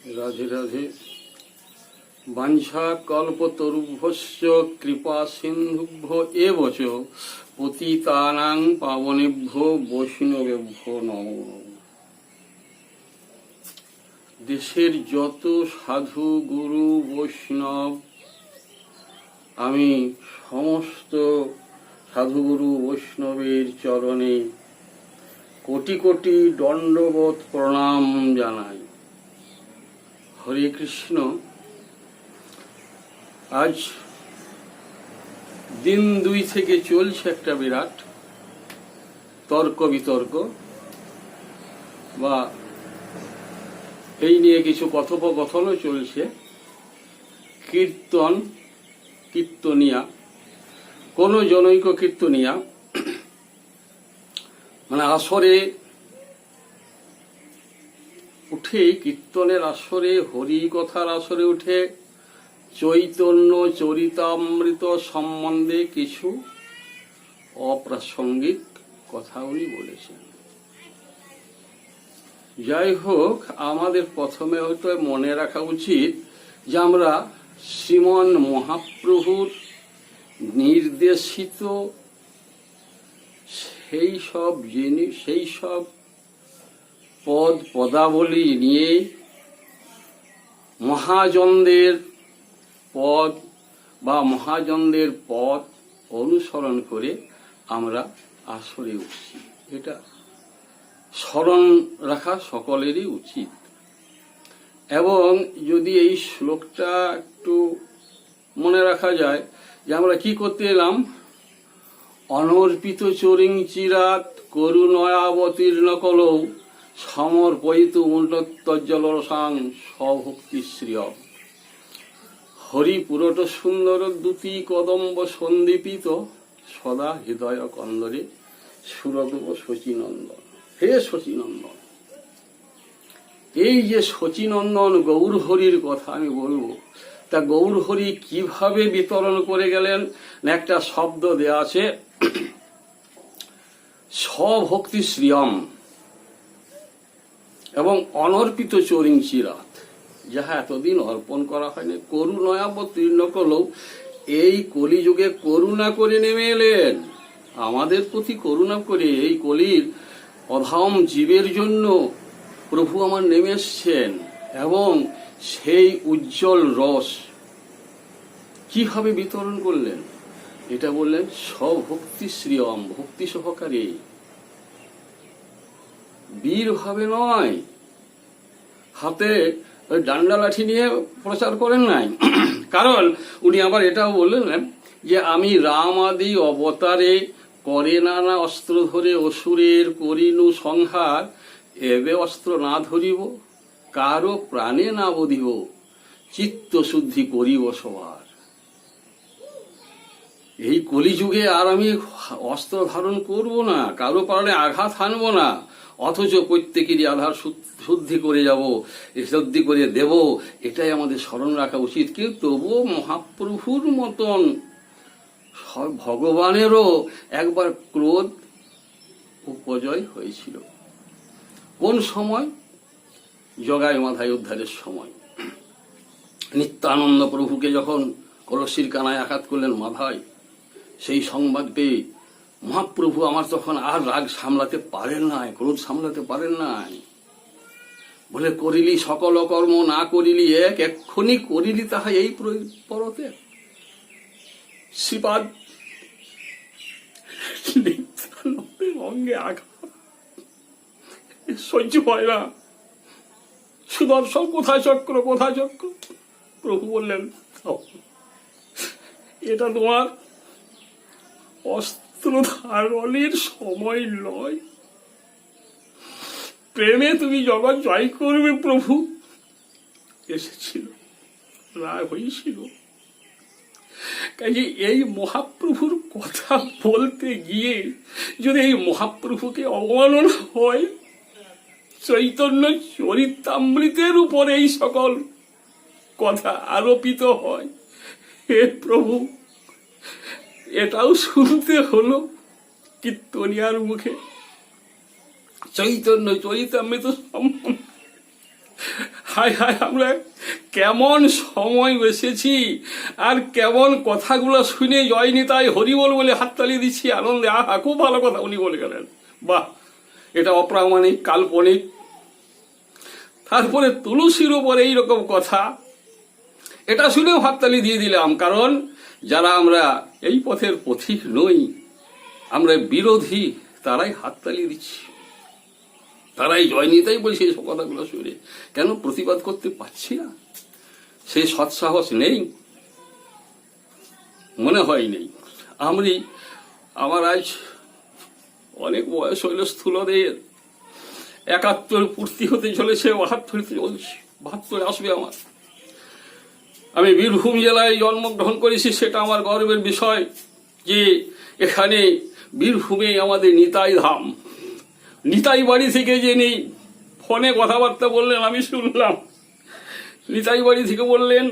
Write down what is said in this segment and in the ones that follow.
রাধে রাধে। বাঞ্ছা কল্পতরুভ্যশ্চ কৃপা সিন্ধুভ্য এব চ পতিতানাং পাবনেভ্যো বৈষ্ণবেভ্যো নমো নমঃ। দেশের যত সাধু গুরু বৈষ্ণব, আমি সমস্ত সাধুগুরু বৈষ্ণবের চরণে কোটি কোটি দণ্ডবত প্রণাম জানাই। হরে কৃষ্ণ। আজ দিন 2 থেকে চলছে একটা বিরাট তর্ক বিতর্ক, বা এই নিয়ে কিছু কথোপকথনও চলছে। কীর্তনিয়া, কোন জনৈক কীর্তনিয়া মানে আসরে উঠে, কীর্তনের আসরে, হরি কথার আসরে উঠে চৈতন্য চরিতামৃত সম্বন্ধে কিছু অপ্রাসঙ্গিক কথা উনি বলেছেন। যাই হোক, আমাদের প্রথমে হয়তো মনে রাখা উচিত যে আমরা শ্রীমন মহাপ্রভুর নির্দেশিত সেই সব পদাবলী নিয়ে মহাজনদের পদ বা মহাজনদের পথ অনুসরণ করে আমরা আসরে উঠছি। এটা স্মরণ রাখা সকলেরই উচিত। এবং যদি এই শ্লোকটা একটু মনে রাখা যায় যে আমরা কি করতে এলাম, অনর্পিত চরিং চিরাত করুণয়াবতীর্ণ কলৌ সমর্পয়িত উন্নতজ্জলরসাং স্বভক্তি শ্রিয় হরি পুরট সুন্দর দ্যুতি কদম্ব সন্দীপিত সদা হৃদয় কন্দরে সুরদেব শচীনন্দন। হে শচীনন্দন, এই যে শচীনন্দন গৌরহরির কথা আমি বলবো, তা গৌরহরি কিভাবে বিতরণ করে গেলেন, একটা শব্দ দেয়া আছে, স্বভক্তি শ্রিয়ম এবং অনর্পিত চরিং চিরাত, যাহা এতদিন অর্পণ করা হয়নি। করুণাবতীর্ণ কলৌ, এই কলিযুগে করুণা করে নেমে এলেন, আমাদের প্রতি করুণা করে। এই কলির অধাম জীবের জন্য প্রভু আমার নেমে এসছেন, এবং সেই উজ্জ্বল রস কিভাবে বিতরণ করলেন এটা বললেন স্বভক্তি শ্রিয়ম, ভক্তি সহকারে, বীর ভাবে নয়, হাতে ডান্ডা লাঠি নিয়ে প্রচার করেন নাই। কারণ উনি আবার এটাও বললেন যে আমি রাম আদি অবতারে করে নানা অস্ত্র ধরে অসুরের করিনু সংহার, এবে অস্ত্র না ধরিব কারো প্রাণে না বধিব, চিত্ত শুদ্ধি করিব সবার। এই কলিযুগে আর আমি অস্ত্র ধারণ করব না, কারো প্রাণে আঘাত হানব না, অথচ প্রত্যেকেরই আধার শুদ্ধি করে যাব, শুদ্ধি করে দেব, এটাই আমাদের স্মরণ রাখা উচিত। কিন্তু তবুও মহাপ্রভুর মতন ভগবানেরও একবার ক্রোধ উপজয় হয়েছিল। কোন সময়? জগাই মাধাই উদ্ধারের সময়। নিত্যানন্দ প্রভুকে যখন কলসির কানায় আঘাত করলেন মাধাই, সেই সংবাদ পেয়ে মহাপ্রভু আমার তখন আর রাগ সামলাতে পারেন নাই, ক্রোধ সামলাতে পারেন নাই, বলে করিলি সকল কর্ম না করিলি এক, এক্ষুনি করিলি তাহা এই পরতে। শ্রীপাদ অঙ্গে আঘাত সহ্য হয় না, সুদর্শন কোথায় চক্র, কোথায় চক্র? প্রভু বললেন এটা তোমার অস্ত্র ধারণের সময় নয়, প্রেমে তুমি জগৎ জয় করবে। প্রভু এসেছিল, রাগ হয়েছিল। কাজে এই মহাপ্রভুর কথা বলতে গিয়ে যদি এই মহাপ্রভুকে অবমাননা হয়, চৈতন্য চরিতামৃতের উপরে এই সকল কথা আরোপিত হয়, হে প্রভু, এটাও শুনতে হলো কীর্তনিয়ার মুখে। চৈতন্য চরিতামৃত হায় হায়, আমরা কেমন সময় এসেছি, আর কেমন কথাগুলো শুনে জয় নিতাই হরিবল বলে হাততালি দিচ্ছি আনন্দে। আহা, খুব ভালো কথা উনি বলে গেলেন, বাহ, এটা অপ্রামাণিক, কাল্পনিক। তারপরে তুলসীর ওপরে এইরকম কথা, এটা শুনেও হাততালি দিয়ে দিলাম। কারণ যারা আমরা এই পথের পথিক নই, আমরা বিরোধী, তারাই হাততালি দিচ্ছি, তারাই জয় নিতাই বলছে এইসব কথাগুলো শুনে। কেন প্রতিবাদ করতে পারছি না? সেই সৎসাহস নেই, মনে হয় নেই। আমার আজ অনেক বয়স হইল, স্থূলদের 71 পূর্তি হতে চলেছে, 72 চলছে, 72 আসবে আমার। আমি বীরভূম জেলায় জন্মগ্রহণ করেছি, সেটা আমার গর্বের বিষয় যে এখানে বীরভূমে আমাদের নিতাই ধাম। নিতাই বাড়ি থেকে যিনি ফোনে কথাবার্তা বললেন, আমি শুনলাম, নিতাই বাড়ি থেকে বললেন।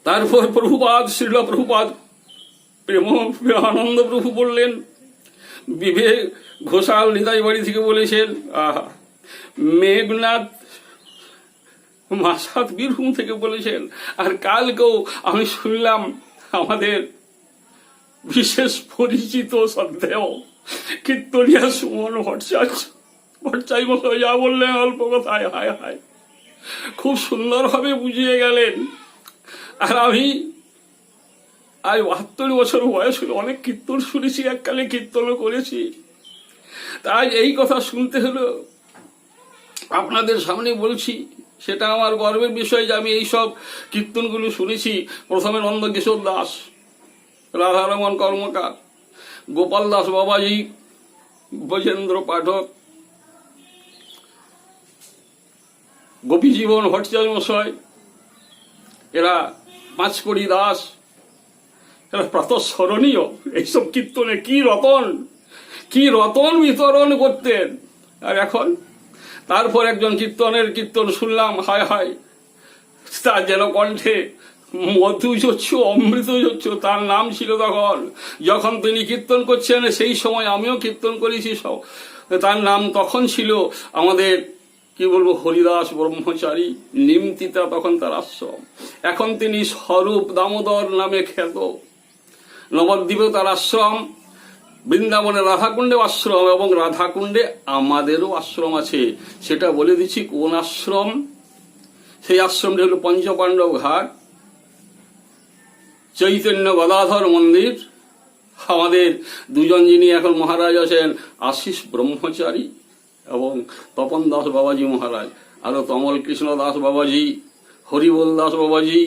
তারপর প্রভুপাদ, শ্রীল প্রভুপাদ আনন্দ প্রভু বললেন, বিবেক ঘোষাল নিতাই বাড়ি থেকে বলেছেন, মেঘনাথ মাসাত বীরভূম থেকে বলেছেন। আর কালকেও আমি শুনলাম আমাদের বিশেষ পরিচিত শ্রদ্ধেয় কীর্তনিয়া সুমন ভট্টাচার্য মশাই যা বললেন অল্প কথায়, হায় হায়, খুব সুন্দরভাবে বুঝিয়ে গেলেন। আর আমি আজ 72 বছর বয়স হলো, অনেক কীর্তন শুনেছি, এককালে কীর্তনও করেছি। তাই এই কথা শুনতে হলো, আপনাদের সামনে বলছি। সেটা আমার গর্বের বিষয় যে আমি এইসব কীর্তনগুলো শুনেছি। প্রথমে নন্দকিশোর দাস, রাধারমন কর্মকার, গোপাল দাস বাবাজি, ব্রজেন্দ্র পাঠক, গোপীজীবন ভট্টাচার্য মশাই, এরা পাঁচকড়ি দাস, এরা প্রাতঃস্মরণীয়। এইসব কীর্তনে কি রতন বিতরণ করতেন। আর এখন তারপর একজন কীর্তন শুনলাম, হায় হায়, তার যেন কণ্ঠে মধু যচ্ছ, অমৃত যচ্ছ, তার নাম ছিল তখন, যখন তিনি কীর্তন করছেন সেই সময় আমিও কীর্তন করেছি, তার নাম তখন ছিল আমাদের কি বলবো হরিদাস ব্রহ্মচারী, নিমতিতা তখন তার আশ্রম। এখন তিনি স্বরূপ দামোদর নামে খ্যাত। নবদ্বীপে তার আশ্রম, বৃন্দাবনে রাধাকুণ্ডে আশ্রম, এবং রাধাকুণ্ডে আমাদেরও আশ্রম আছে। সেটা বলে দিচ্ছি কোন আশ্রম। সেই আশ্রমটি হল পঞ্চপাণ্ডব ঘাট, চৈতন্য গদাধর মন্দির। আমাদের দুজন যিনি এখন মহারাজ আছেন, আশিস ব্রহ্মচারী এবং তপন দাস বাবাজি মহারাজ, আরো তমল কৃষ্ণ দাস বাবাজি, হরিবল দাস বাবাজি,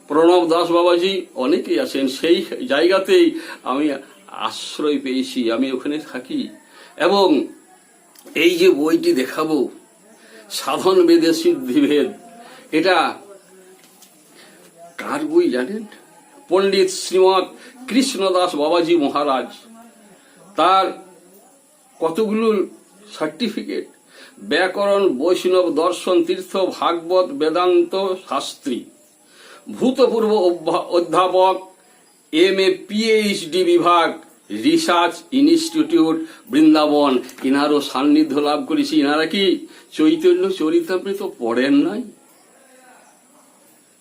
প্রণব দাস বাবাজি, অনেকেই আছেন। সেই জায়গাতেই আমি আশ্রয় পেয়েছি, আমি ওখানে থাকি। এবং এই যে বইটি দেখাবো, সাধন বেদে সিদ্ধিভেদ, এটা কার বই জানেন? পণ্ডিত শ্রীমৎ কৃষ্ণদাস বাবাজি মহারাজ। তার কতগুলো সার্টিফিকেট, ব্যাকরণ, বৈষ্ণব দর্শন, তীর্থ, ভাগবত, বেদান্ত শাস্ত্রী, ভূতপূর্ব অধ্যাপক, MA PhD বিভাগ, রিসার্চ ইনস্টিটিউট বৃন্দাবন। ইনারও সান্নিধ্য লাভ করেছি। ইনারা কি চৈতন্য চরিতামৃত পড়েন নাই?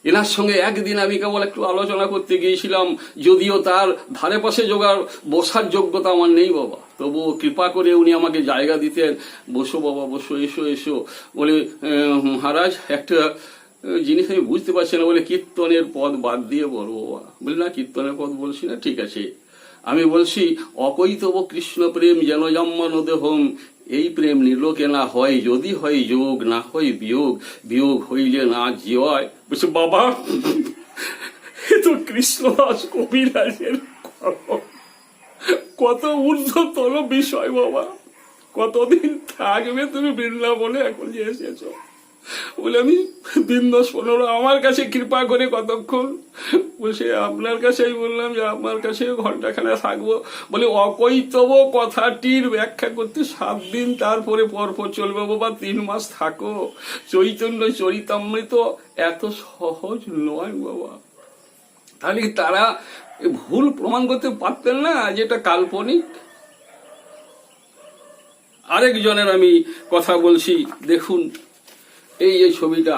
এনার সঙ্গে একদিন আমি কেবল একটু আলোচনা করতে গিয়েছিলাম, যদিও তার ধারে পাশে বসার যোগ্যতা আমার নেই বাবা, তবুও কৃপা করে উনি আমাকে জায়গা দিতেন। বসো বাবা, বসো, এসো। বলে, মহারাজ একটা জিনিস আমি বুঝতে পারছি না। বলে, কীর্তনের পদ বাদ দিয়ে বলো বাবা। বলি, না, কীর্তনের পদ বলছি না। ঠিক আছে, আমি বলছি, অকৈতব কৃষ্ণ প্রেম যেন জন্মন দেহম, এই প্রেম নির্লোকে না হয়, যদি হয় যোগ, না হয় বিয়োগ, বিয়োগ হইলে না জিয়। বলছে, বাবা, এ তো কৃষ্ণদাস কবিরাজের কত ঊর্ধ্বতর বিষয় বাবা। কতদিন থাকবে তুমি বৃন্দাবনে, এখন যে এসেছো? বলে, আমি 10-15, আমার কাছে কৃপা করে কতক্ষণ? বলছে, আপনার কাছেই বললাম যে আপনার কাছে ঘন্টাখানে থাকবো। বলে, অকৈতব কথাটির ব্যাখ্যা করতে 7 দিন, তারপরে পরপর চলবে বাবা, 3 মাস থাকো। চৈতন্য চরিতামৃত এত সহজ নয় বাবা। তাহলে তারা ভুল প্রমাণ করতে পারতেন না যেটা কাল্পনিক? আরেকজনের আমি কথা বলছি। দেখুন, এই যে ছবিটা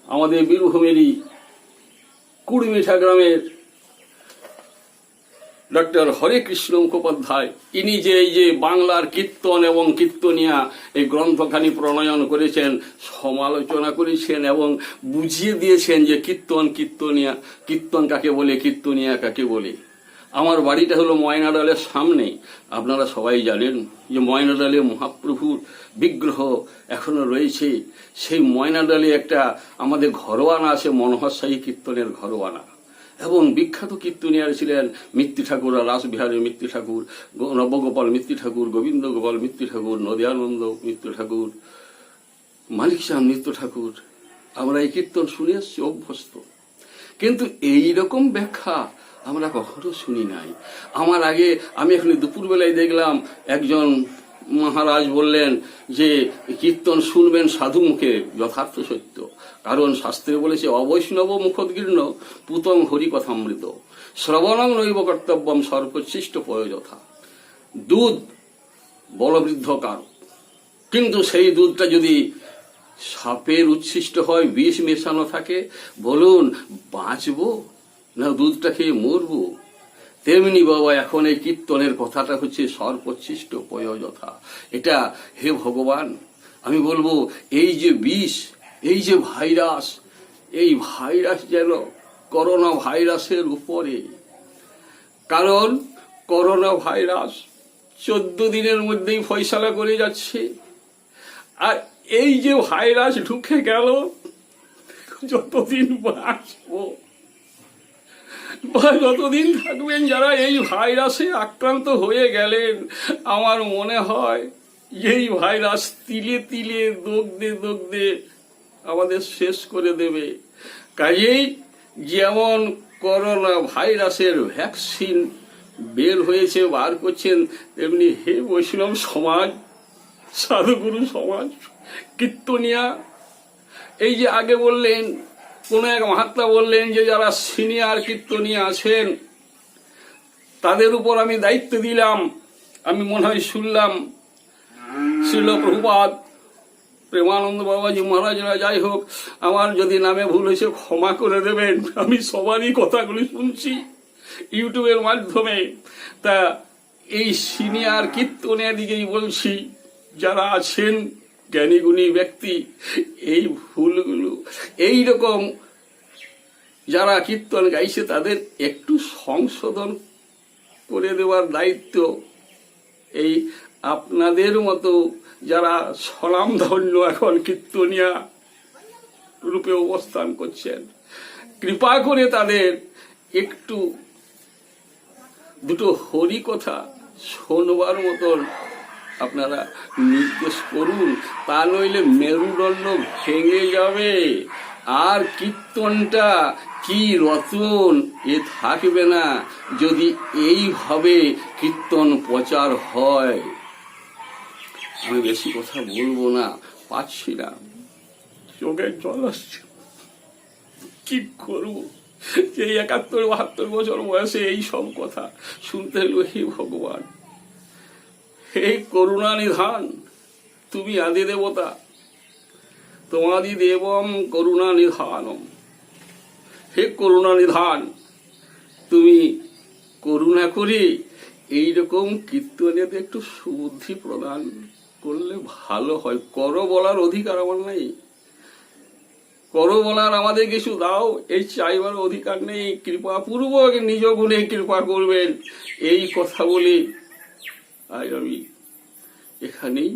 আমাদের বীরভূমেরই কুড়মিঠা গ্রামের ডক্টর হরে কৃষ্ণ মুখোপাধ্যায়, ইনি যে এই যে বাংলার কীর্তন এবং কীর্তনিয়া এই গ্রন্থখানি প্রণয়ন করেছেন, সমালোচনা করেছেন এবং বুঝিয়ে দিয়েছেন যে কীর্তন কীর্তনিয়া, কীর্তন কাকে বলে, কীর্তনিয়া কাকে বলে। আমার বাড়িটা হলো ময়নাডালের সামনে। আপনারা সবাই জানেন যে ময়নাডালে মহাপ্রভুর বিগ্রহ এখনো রয়েছে। সেই ময়নাডালে একটা আমাদের ঘরোয়ানা আছে, মনোহর শাহী কীর্তনের ঘরোয়ানা, এবং বিখ্যাত কীর্তনিয়ার ছিলেন মিত্তি ঠাকুর, রাসবিহারী মিত্তি ঠাকুর, নবগোপাল মিত্তি ঠাকুর, গোবিন্দ গোপাল মিত্তি ঠাকুর, নদিয়ানন্দ মিত্র ঠাকুর, মালিক চাঁদ মিত্র ঠাকুর। আমরা এই কীর্তন শুনে এসছি, অভ্যস্ত, কিন্তু এই রকম ব্যাখ্যা আমরা কখনো শুনি নাই। আমার আগে আমি এখানে দুপুরবেলায় দেখলাম একজন মহারাজ বললেন যে কীর্তন শুনবেন সাধু মুখে, যথার্থ সত্য। কারণ শাস্ত্রে বলেছে অবৈষ্ণব মুখোদ্গীর্ণ পুতং হরি কথামৃত শ্রবণং নৈব কর্তব্যম সর্বশ্রেষ্ঠ পয়যথা। দুধ বলবৃদ্ধ কারক, কিন্তু সেই দুধটা যদি সাপের উচ্ছিষ্ট হয়, বিষ মেশানো থাকে, বলুন বাঁচবো না দুধটা খেয়ে মরবো? তেমনি বাবা এখন এই কীর্তনের কথাটা হচ্ছে সর্বশ্রেষ্ঠ পয়যথা। এটা হে ভগবান, আমি বলবো এই যে বিষ, এই যে ভাইরাস, এই ভাইরাস যেন করোনা ভাইরাসের উপরে, কারণ করোনা ভাইরাস 14 দিনের মধ্যেই ফয়সালা করে যাচ্ছে। আর এই যে ভাইরাস ঢুকে গেল, যতদিন বাঁচবো বা যতদিন থাকবেন যারা এই ভাইরাসে আক্রান্ত হয়ে গেলেন, আমার মনে হয় এই ভাইরাস তিলে তিলে দগদে দগদে আমাদের শেষ করে দেবে। কাজেই যেমন করোনা ভাইরাসের ভ্যাকসিন বের হয়েছে, বার করছেন, তেমনি হে বৈষ্ণব সমাজ, সাধুগুরু সমাজ, কীর্তনিয়া, এই যে আগে বললেন কোন এক মহাত্মা বললেন যে যারা সিনিয়র কীর্তনিয়া আছেন তাদের উপর আমি দায়িত্ব দিলাম। আমি মনে হয় শুনলাম শ্রীল প্রভুপাদ, প্রেমানন্দ বাবাজি মহারাজরা, যাই হোক আমার যদি নামে ভুল হয়েছে ক্ষমা করে দেবেন, আমি সবারই কথাগুলি শুনছি ইউটিউবের মাধ্যমে। তা এই সিনিয়র কীর্তনের দিকেই বলছি, যারা আছেন জ্ঞানীগুণী ব্যক্তি, এই ভুলগুলো এইরকম যারা কীর্তন গাইছে তাদের একটু সংশোধন করে দেওয়ার দায়িত্ব এই আপনাদের মতো যারা স্বনামধন্য এখন কীর্তনিয়া রূপে অবস্থান করছেন, কৃপা করে তাদের একটু দুটো হরি কথা শোনবার মতন আপনারা নির্দেশ করুন। তা নইলে মেরুদণ্ড ভেঙে যাবে, আর কীর্তনটা কি রতন এ থাকবে না যদি এইভাবে কীর্তন প্রচার হয়। আমি বেশি কথা বলবো না, পাচ্ছি না, চোখে জল আসছে, কি করবো? এই 71-72 বছর বয়সে এই সব কথা শুনতে হলো। হে ভগবান, হে করুণা নিধান, তুমি আদি দেবতা, তোমাদি দেবম করুণা নিধানম। হে করুণা নিধান, তুমি করুণা করে এইরকম কীর্তনেতে একটু সুবুদ্ধি প্রদান করলে ভালো হয়। করো বলার অধিকার আমার নাই, করো বলার আমাদের কিছু দাও, এই চাইবার অধিকার নেই। কৃপা পূর্বক নিজ গুণে কৃপা করবেন, এই কথা বলে আজ আমি এখানেই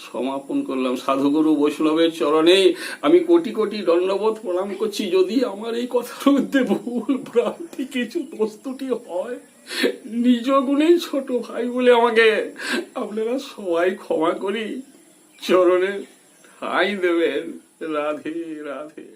সমাপন করলাম। সাধুগুরু বৈষ্ণবের চরণে আমি কোটি কোটি দণ্ডবোধ প্রণাম করছি। যদি আমার এই কথার মধ্যে ভুল ভ্রান্তি কিছু বস্তুটি হয়, নিজ গুণেই ছোট ভাই বলে আমাকে আপনারা সবাই ক্ষমা করি চরণে ঠাঁই দেবেন। রাধে রাধে।